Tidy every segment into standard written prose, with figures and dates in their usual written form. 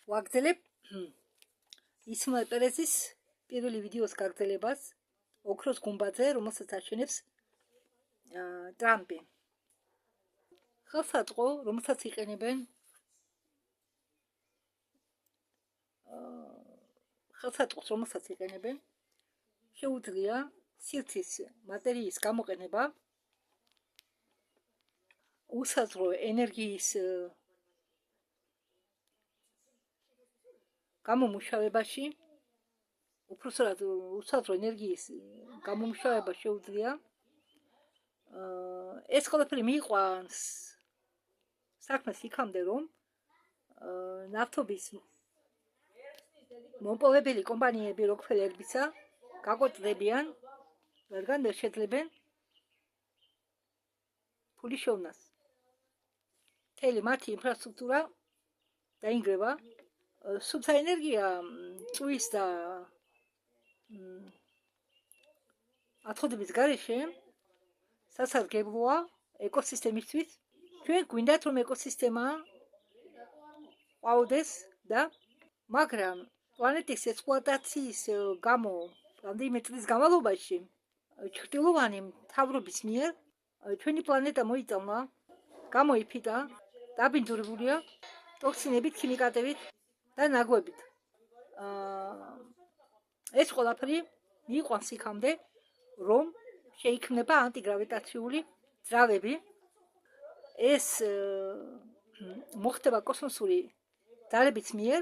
ვაგრძელებ ისმაილ პერეზის პირველი ვიდეოს გაგრძელებას ოქროს გუმბათზე, რომელსაც აშენებს ტრამპი. ხელსაწყო, რომელსაც იყენებენ შეუძლია სივრცის მატერიის გამოყენება უსაზღვრო ენერგიის გამომუშავებაში, უпроსტად უსაზღვრო ენერგიის გამომუშავება შეუძლია. ეს ყველაფერი მიიყვანს საქმეს იქამდე, რომ ნავთობის მომპოვებელი კომპანიები როკფელერებისა გაკოტრდებიან, რადგან ვერ შეძლებენ ფული შევნას. მთელი მათი ინფრასტრუქტურა დაინგრევა. სუბსაენერგია წვის და ათხოვების გარეშე სასარგებლოა ეკოსისტემისთვის. ჩვენ გვინდათ, რომ ეკოსისტემა ყვაოდეს და მაგრამ პლანეტის ექსპლუატაციის გამო რამდენიმე წლის განმავლობაში ჩრდილოვანი მთავრობის მიერ ჩვენი პლანეტა მოიწამლა, გამოიფიდა, დაბინძურებულია ტოქსინებით, ქიმიკატებით და ნაგვებით. ეს ყველაფერი მიიყვანს იქამდე, რომ შეიქმნება ანტიგრავიტაციული ძრავები. ეს მოხდება კოსმოსური ძალების მიერ.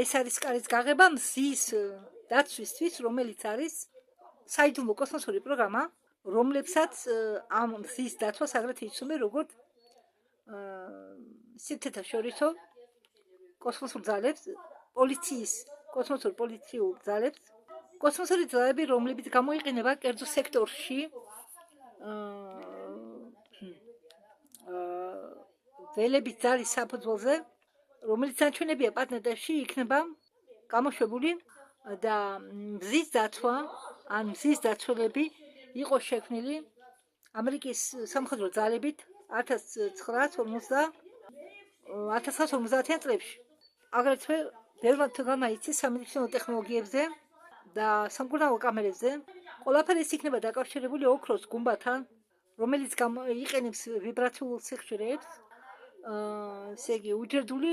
ეს არის კარის გაღება მზის დაცვისთვის, რომელიც არის საიდუმლო კოსმოსური პროგრამა, რომლებსაც ამ მზის დაცვას აგრეთვე იცნობენ როგორც საერთაშორისო კოსმოსურ ძალებს, კოსმოსურ პოლიციურ ძალებს, კოსმოსური ძალები, რომლებიც გამოიყენება კერძო სექტორში, ველების ძალის საფუძველზე, რომელიც საჩვენებია პლანეტებში იქნება გამოშვებული და მზის დაცვა, ან მზის დაცველები იყო შექმნილი ამერიკის სამხედრო ძალებით 1950-იან წლებში. აგრეთვე ბევრად განაიცის სამედიცინო ტექნოლოგიებზე და სამკურნალო კამერებზე. ყველაფერი ეს იქნება დაკავშირებული ოქროს გუმბათთან, რომელიც იყენებს ვიბრაციულ სიხშირეებს, ესე იგი უჯრედული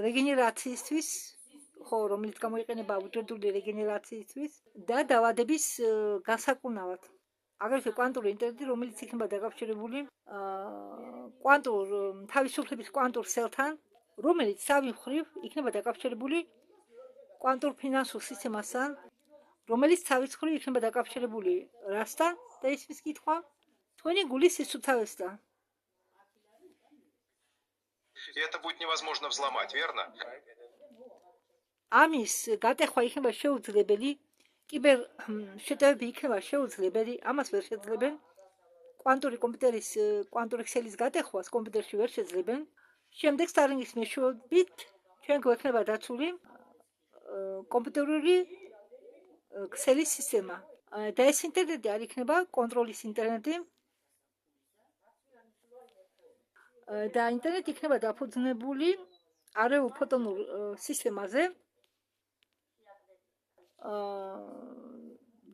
რეგენერაციისთვის, რომელიც გამოიყენება უჯრედული რეგენერაციისთვის და დაავადების გასაკუნავად. აგრეთვე კვანტური ინტერნეტი, რომელიც იქნება დაკავშირებული თავისუფლების კვანტურ სელთან, რომელიც თავი მხრივ იქნება დაკავშირებული კვანტურ ფინანსურ სისტემასთან, რომელიც თავის მხრივ იქნება დაკავშირებული რასთან და ისმის კითხვა თქვენი გულის სისუფთავესთან. Это будет невозможно взломать, верно? ამის გატეხვა იქნება შეუძლებელი, კიბერ შეტევები იქნება შეუძლებელი, ამას ვერ შეძლებენ. კვანტური კომპიუტერის კვანტური ქსელის გატეხვას კომპიუტერში ვერ შეძლებენ. შემდეგ სტარინგის მეშვეობით ჩვენ გვექნება დაცული კომპიუტერული ქსელის სისტემა. და ეს ინტერნეტი არ იქნება კონტროლის ინტერნეტი. და ინტერნეტი იქნება დაფუძნებული არეულ ფოტონურ სისტემაზე.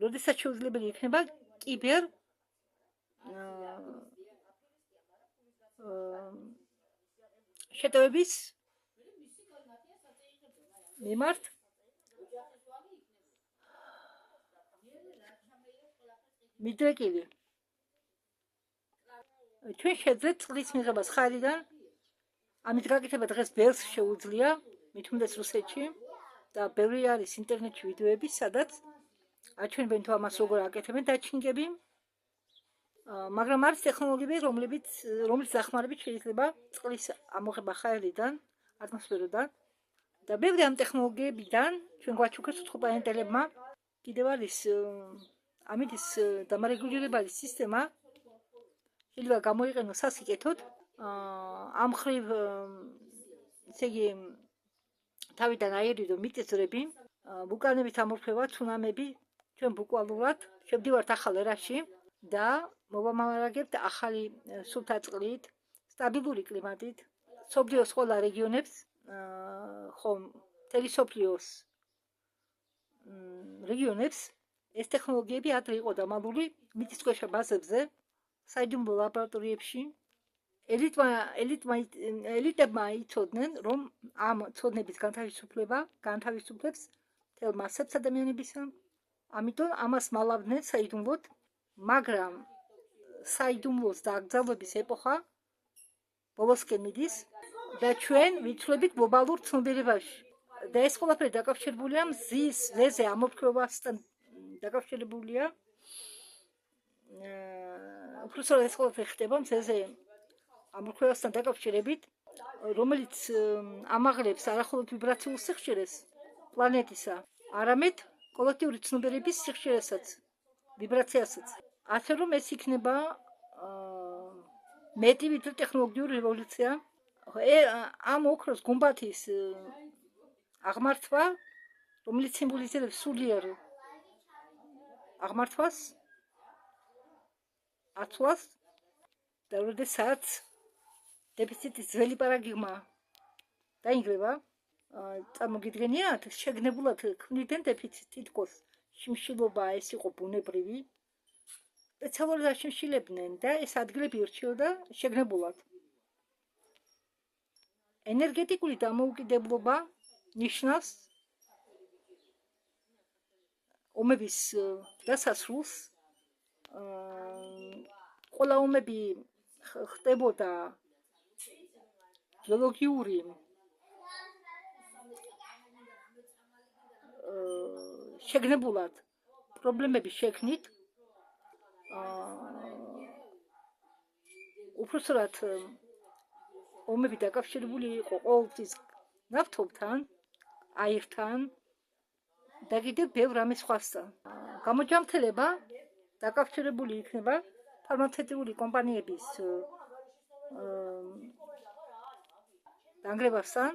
როდესაც შეუძლებელი იქნება კიბერ შეტევების მიმართ მიდრეკილი. ჩვენ შეძლებთ წყლის მიღებას ხარიდან, ამით გაკეთება დღეს ბევრს შეუძლია, მით უმეტეს რუსეთში და ბევრი არის ინტერნეტში ვიდეოები, სადაც აჩვენებენ თუ ამას როგორ აკეთებენ დაჩინგები, მაგრამ არის ტექნოლოგიები, რომლის დახმარებით შეიძლება წყლის ამოღება ხაერიდან, ატმოსფეროდან და ბევრი ამ ტექნოლოგიებიდან ჩვენ გვაჩუქეს უცხოპლანეტელებმა. კიდევ არის ამით ის დამარეგულირებელი სისტემა შეიძლება გამოიყენოს სასიკეთოდ. ამ ხრივ ესე იგი თავიდან აერიდო მიწისძვრები, ვულკანების ამორფება, ცუნამები, ჩვენ ბუკვალურად შევდივართ ახალ ერაში და მოვამარაგებთ ახალი სუფთა-წყლით, სტაბილური კლიმატით, მსოფლიოს ყველა რეგიონებს, ხომ მთელი მსოფლიოს რეგიონებს ეს ტექნოლოგიები ადრე იყო დამალული მიწისქვეშა ბაზებზე, საიდუმლო ლაბორატორიებში. ელიტებმა იცოდნენ, რომ ამ ცოდნების განთავისუფლებს მთელ მასებს ადამიანებისა. ამიტომ ამას მალავდნენ საიდუმლოდ, მაგრამ საიდუმლოს და აკრძალვების ეპოხა ბოლოსკენ მიდის და ჩვენ ვიცვლებით გლობალურ ცნობიერებაში. და ეს ყველაფერი დაკავშირებულია მზის ველზე ამოფრქვევასთან დაკავშირებულია. უბრალოდ ეს ყველაფერი ხდება მზეზე ამოფრქვევასთან დაკავშირებით, რომელიც ამაღლებს არახოლოდ ვიბრაციულ სიხშირეს პლანეტისა, არამედ კოლექტიური ცნობიერების სიხშირესაც, ვიბრაციასაც. ასე რომ ეს იქნება მეტი ვიდრე ტექნოლოგიური რევოლუცია. ამ ოქროს გუმბათის აღმართვა, რომელიც სიმბოლიზირებს სულიერ აღმართვას, აცვლას და როდესაც დეფიციტის ძველი პარადიგმა დაინგრევა, წარმოგიდგენიათ, შეგნებულად ქმნიდნენ დეფიციტს, თითქოს შიმშილობა ეს იყო ბუნებრივი, სპეციალურად აშიმშილებდნენ და ეს ადგილები ირჩიოდა შეგნებულად. ენერგეტიკული დამოუკიდებლობა ნიშნავს ომების დასასრულს. ყველა ომები ხდებოდა გეოლოგიური შეგნებულად პრობლემების შექმნით. უпроსრად ომები დაკავშირებული იყო ყოველთვის ნავთობთან, აირთან და კიდევ ბევრ რამის სხვასთან. გამოჯამრთელება დაკავშირებული იქნება ფარმაცევტული კომპანიების დანგრევასთან,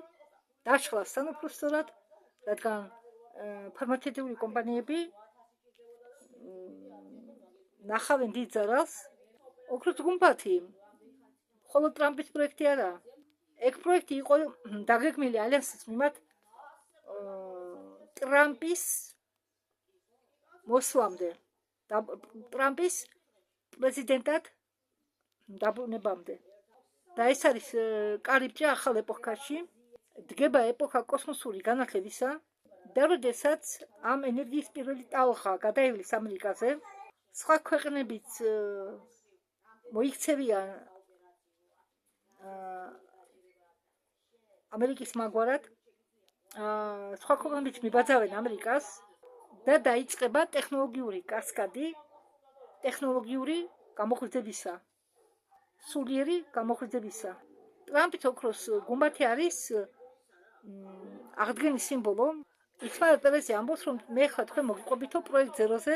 დაშლასთან უпроსრად, რადგან ფარმაცევტული კომპანიები ნახავენ დიდ ზარალს. ოქროს გუმბათი მხოლოდ ტრამპის პროექტი არა. ეგ პროექტი იყო დაგეგმილი ალიანსის მიმართ ტრამპის მოსვლამდე, ტრამპის პრეზიდენტად დაბრუნებამდე. და ეს არის კარიბჭე ახალ ეპოქაში, დგება ეპოქა კოსმოსური განათლებისა და როდესაც ამ ენერგიის პირველი ტალღა გადაივლის ამერიკაზე, სხვა ქვეყნებიც მოიქცევიან ამერიკის მაგვარად, სხვა ქვეყნებიც მიბაძავენ ამერიკას და დაიწყება ტექნოლოგიური კასკადი, ტექნოლოგიური გამოღვიძებისა, სულიერი გამოღვიძებისა. ტრამპის ოქროს გუმბათი არის აღდგენის სიმბოლო. ისმაილ პერეზი ამბობს, რომ მე ხა თქვენ მოგიყვებითო პროექტ ზეროზე,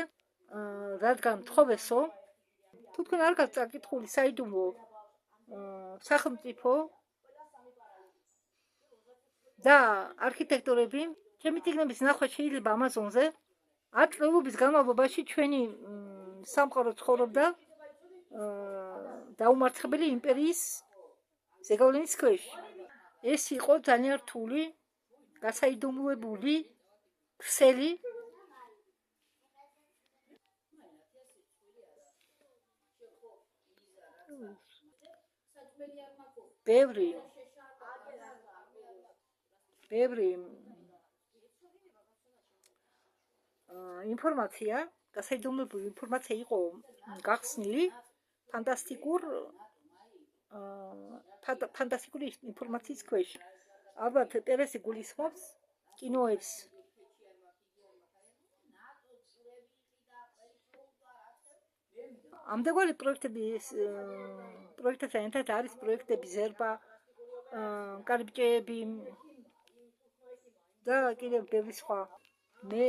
რადგან მთხოვესო, თუ თქვენ არ გაქვთ წაკითხული საიდუმლო სახელმწიფო და არქიტექტორები, ჩემი წიგნების ნახვა შეიძლება ამაზონზე. 10 წლების განმავლობაში ჩვენი სამყარო ცხოვრობდა დაუმარცხებელი იმპერიის ზეგავლენის ქვეშ. ეს იყო ძალიან რთული, გასაიდუმლოებული, ქსელი ბევრი ინფორმაცია, გასაიდუმლოებული ინფორმაცია იყო გახსნილი ფანტასტიკური ინფორმაციის ქვეშ. ალბათ პერესი გულისხმობს კინოებს, ამდაგვარი პროექტებთან ერთად არის პროექტები ზერბა, კარიბჭეები და კიდევ ბევრი სხვა. მე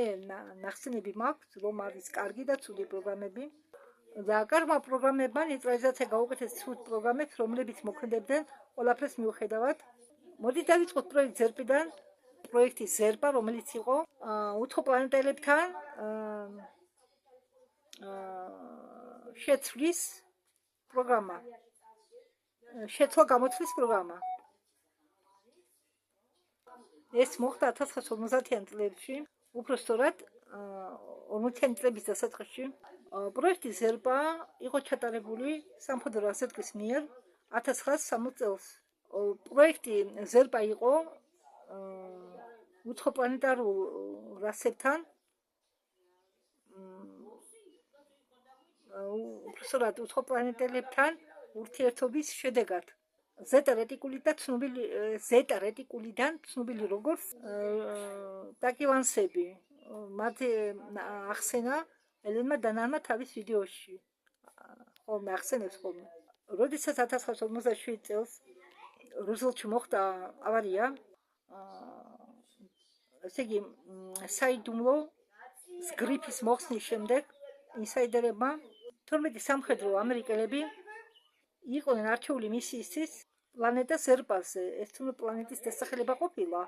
ნახსენები მაქვს, რომ არის კარგი და ცუდი პროგრამები და კარგმა პროგრამებმა ნეიტრალიზაცია გაუკეთეს ცუდ პროგრამებს, რომლებიც მოქმედებდნენ ყველაფერს მიუხედავად. მოდით დავიწყოთ პროექტ ზერბიდან, პროექტი ზერბა, რომელიც იყო უცხოპლანეტელებთან შეცვლის პროგრამა. შეცვლა-გამოცვლის პროგრამა. ეს მოხდა 1950-იან წლებში, უფრო სწორად 40-იანი წლების დასაწყისში. პროექტი ზერბა იყო ჩატარებული სამხედრო რასერკის მიერ 1960 წელს. პროექტი ზერბა იყო უცხოპლანეტარულ რასებთან უფრო სწორად უცხოპლანეტელებთან ურთიერთობის შედეგად. ზეტა რეტიკულიდან ცნობილი როგორც ტაკივანსები. მათ ახსენა ელენმა დანანმა თავის ვიდეოში. ხოლმე ახსენებს ხოლმე. როდესაც 1957 წელს რუზველტში მოხდა ავარია, ესე იგი საიდუმლო გრიფის მოხსნის შემდეგ ინსაიდერებმა 12 სამხედრო ამერიკელები იყვნენ არჩეული მისიისთვის პლანეტა ზერბაზე. ეს თუნდაც პლანეტის დასახელება ყოფილა,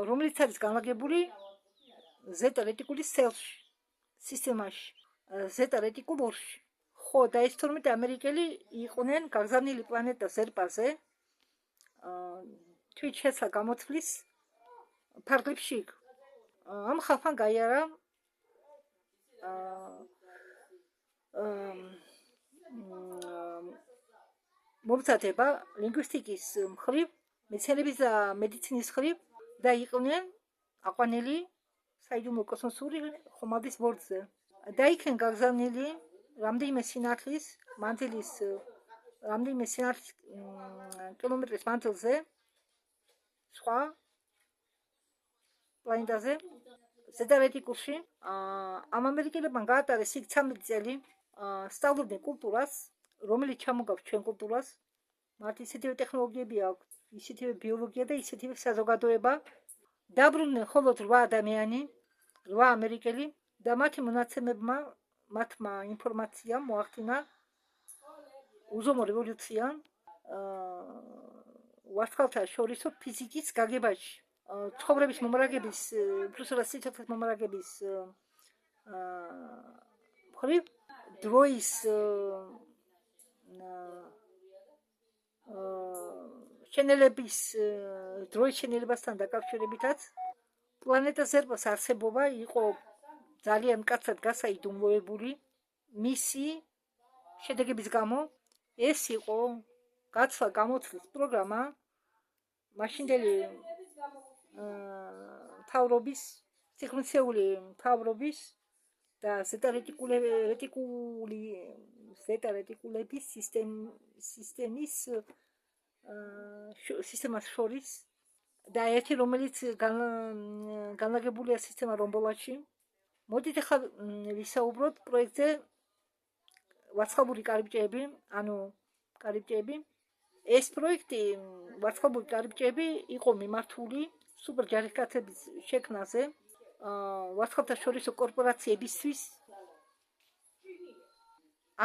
რომელიც არის განლაგებული ზეტა რეტიკულის ცელში, სისტემაში, ზეტა რეტიკულურში. ხო, და ეს 12 ამერიკელი იყვნენ გაგზავნილი პლანეტა ზერბაზე თვით შეცვლა გამოცვლის ფარგლებში. ამ ხალხმა გაიარა მომზადება ლინგვისტიკის მხრივ, მეცნიერების და მედიცინის მხრივ და იყვნენ აყვანილი საიდუმლო კოსმოსური ხომალდის ბორცვზე. და იქენ გაგზავნილი რამდენიმე სინათლის მანძილის კილომეტრის მანძილზე სხვა პლანეტაზე ზეტა რეტიკულში. ამ ამერიკელებმა გაატარეს იქ 13 წელი, სწავლობდნენ კულტურას, რომელიც ჩამოგავს ჩვენ კულტურას. მათ ისეთივე ტექნოლოგიები აქვთ, ისეთივე ბიოლოგია და ისეთივე საზოგადოება. დაბრუნდნენ მხოლოდ 8 ადამიანი, 8 ამერიკელი და მათი მონაცემებმა მათმა ინფორმაციამ მოახდინა უზომო რევოლუცია ვარსკვლავთა შორისო ფიზიკის გაგებაში. ცხოვრების მომრაგების, უბრალოდ სიცოცხლის მომრაგების მხრივ დროის შენელებასთან დაკავშირებითაც პლანეტა ზერბას არსებობა იყო ძალიან მკაცრად გასაიდუმლოებული. მისი შედეგების გამო ეს იყო გაცვლა-გამოცვლის პროგრამა მაშინდელი მთავრობის, სიღრმისეული მთავრობის და ზეტა რეტიკულების სისტემას შორის და ერთი რომელიც განლაგებულია სისტემა რომბოლაში. მოდით ახლა ვისაუბროთ პროექტზე ვარსკვლავური კარიბჭეები, ანუ კარიბჭეები. ეს პროექტი ვარსკვლავური კარიბჭეები იყო მიმართული სუპერ ჯარისკაცების შექმნაზე ვარსკვლავთა შორისო კორპორაციებისთვის,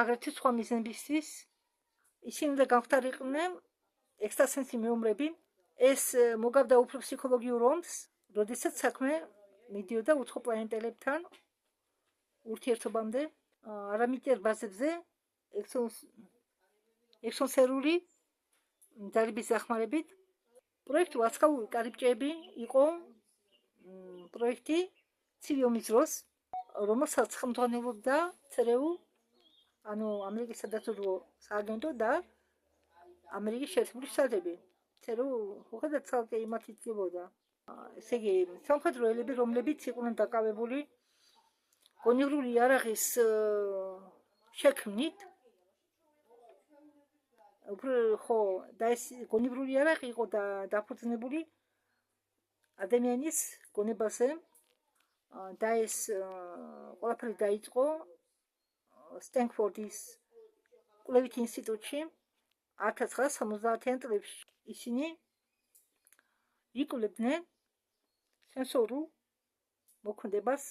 აგრეთვე სხვა მიზნებისთვის. ისინი და გამختარიყვნენ ექსტრასენსი მეომრები. ეს მოგავდა უფრო ფსიქოლოგიურ ომს, როდესაც საქმე მიდიოდა უცხოპლანეტელებთან ურთიერთობამდე, არამიტერ ბაზებზე ექსონსერული ძალების დახმარებით. პროექტი ვარსკვლავური კარიბჭეები იყო პროექტი ცივი ომის დროს, რომელსაც ხელმძღვანელობდა ЦРУ, ანუ ამერიკის სადაზვერვო სააგენტო და ამერიკის შეერთებული შტატები. ЦРУ უხედავად ცალკე იმათ იწყებოდა. ესე იგი, სამხედრო ელები, რომლებიც იყვნენ დაკავებული გონივრული იარაღის შექმნით, ხო, და ეს გონივრული იარაღი იყო დაფუძნებული ადამიანის გონებაზე და ეს ყველაფერი დაიწყო სტენფორდის კვლევით ინსტიტუტში 1970-იან წლებში. ისინი იკვლევდნენ სენსორულ მოქმედებას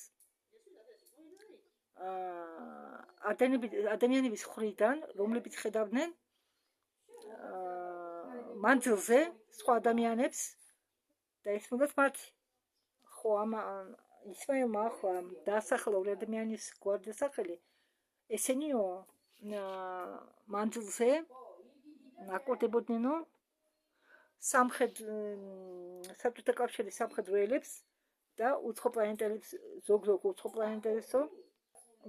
ადამიანების მხრიდან, რომლებიც ხედავდნენ მანძილზე სხვა ადამიანებს და ესმოდათ მათ. ხო, ისმაილმა ახლა დაასახელა ორი ადამიანის გვარდასახელი. ესენიო მანძილზე აკორდებოდნენ საბჭოთა კავშირის სამხედრო ელებს და უცხო პლანეტელებს, ზოგ უცხოპლანეტელებსო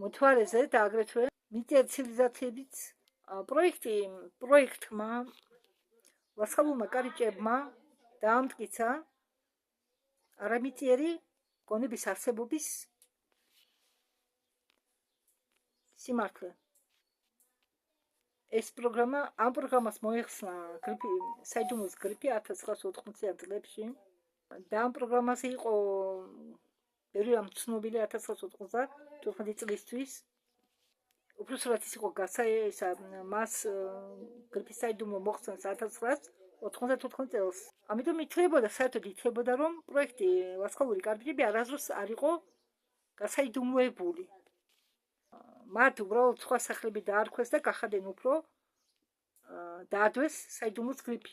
მთვარეზე და აგრეთვე მიწიერ ცივილიზაციებით პროექტმა ვარსკვლავურმა კარიბჭეებმა დაამტკიცა არამიწიერი გონების არსებობის სიმართლე. ამ პროგრამას მოეხსნა საიდუმლოს გრიფი 1980-იან წლებში და ამ პროგრამაზე იყო ბევრი რამ ცნობილი 1994 წლისთვის. უბრალოდ ის იყო მას გრიფის საიდუმლო მოხსნეს 1994 წელს. ამიტომ საერთოდ ითვლებოდა, რომ პროექტი ვარსკვლავური კარიბჭეები არასდროს არ იყო გასაიდუმლოებული. მათ უბრალოდ სხვა სახლები დაარქვეს და გახადენ უფრო დაადვეს საიდუმლოს გრიფი.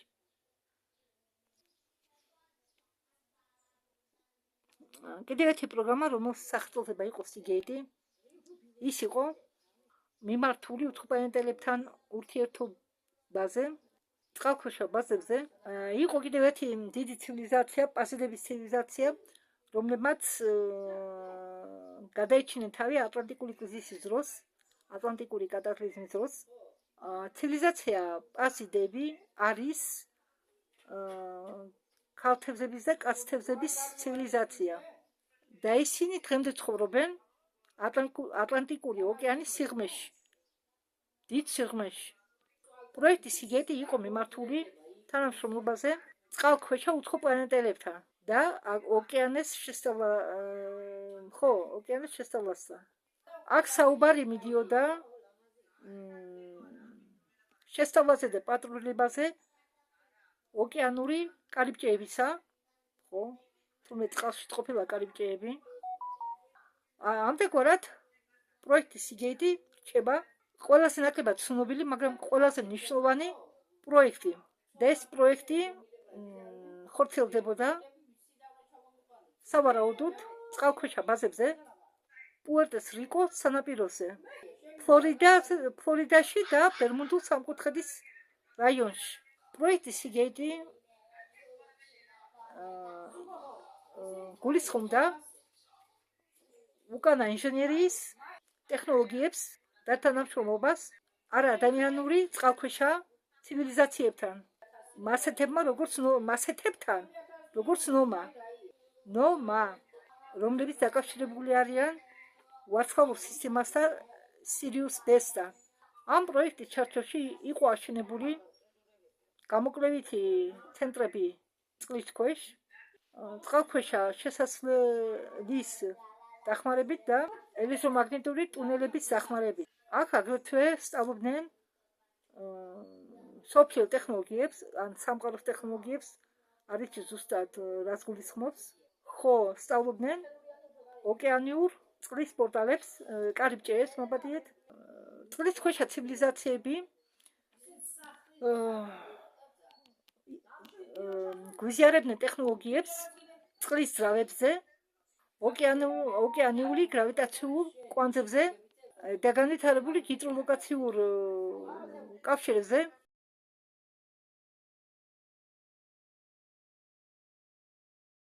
კიდევ ერთი პროგრამა, რომელსაც სახელწოდება იყო Seagate, ის იყო მიმართული უცხოპლანეტელებთან ურთიერთობაზე, წყალქვეშა ბაზებზე. იყო კიდევ ერთი დიდი ცივილიზაცია, პასიდების ცივილიზაცია, რომლებმაც გადაიჩინენ თავი ატლანტიკური კრიზისის დროს, ატლანტიკური კატაკლიზმის დროს. ცივილიზაცია პასიდები არის ქალთევზების და კაცთევზების ცივილიზაცია და ისინი დღემდე ცხოვრობენ ატლანტიკური ოკეანის სიღრმეში, დიდ სიღრმეში. პროექტი Seagate იყო მიმართული თანამშრომლობაზე წყალქვეშა უცხოპლანეტელებთან და ოკეანის შესწავლასთან. აქ საუბარი მიდიოდა შესწავლაზე და პატრულირებაზე ოკეანური კარიბჭეებისა, თუმცა წყალში ყოფილა კარიბჭეები. ამგვარად პროექტი Seagate რჩება ყველაზე ნაკლებად ცნობილი, მაგრამ ყველაზე მნიშვნელოვანი პროექტი. და ეს პროექტი ხორციელდებოდა სავარაუდოდ წყალქვეშა ბაზებზე პუერტო-რიკოს სანაპიროზე, ფლორიდაში და ბერმუდულ სამკუთხედის რაიონში. პროექტი Seagate გულისხმობდა უკანა ინჟინერიის ტექნოლოგიებს და თანამშრომლობას არაადამიანური წყალქვეშა ცივილიზაციებთან, მასეთებთან, როგორც ნომა, რომლებიც დაკავშირებული არიან ვარსკვლავურ სისტემასთან Sirius B-სთან. ამ პროექტის ჩარჩოში იყო აშენებული გამოკვლევითი ცენტრები წყლის ქვეშ, წყალქვეშა შესასვლელის დახმარებით და ელექტრომაგნიტური ტუნელების დახმარებით. აქ აგრეთვე სწავლობდნენ სოფლიო ტექნოლოგიებს, ან სამყაროს ტექნოლოგიებს, არის ზუსტად რაც გულისხმობს, ხო სწავლობდნენ ოკეანურ წყლის პორტალებს, კარიბჭეებს, მობადიეთ. წყლის ქვეშა ცივილიზაციები გვიზიარებდნენ ტექნოლოგიებს წყლის ძრავებზე, ოკეანიური გრავიტაციულ კვანძებზე და განვითარებული ჰიდროლოგაციურ კავშირებზე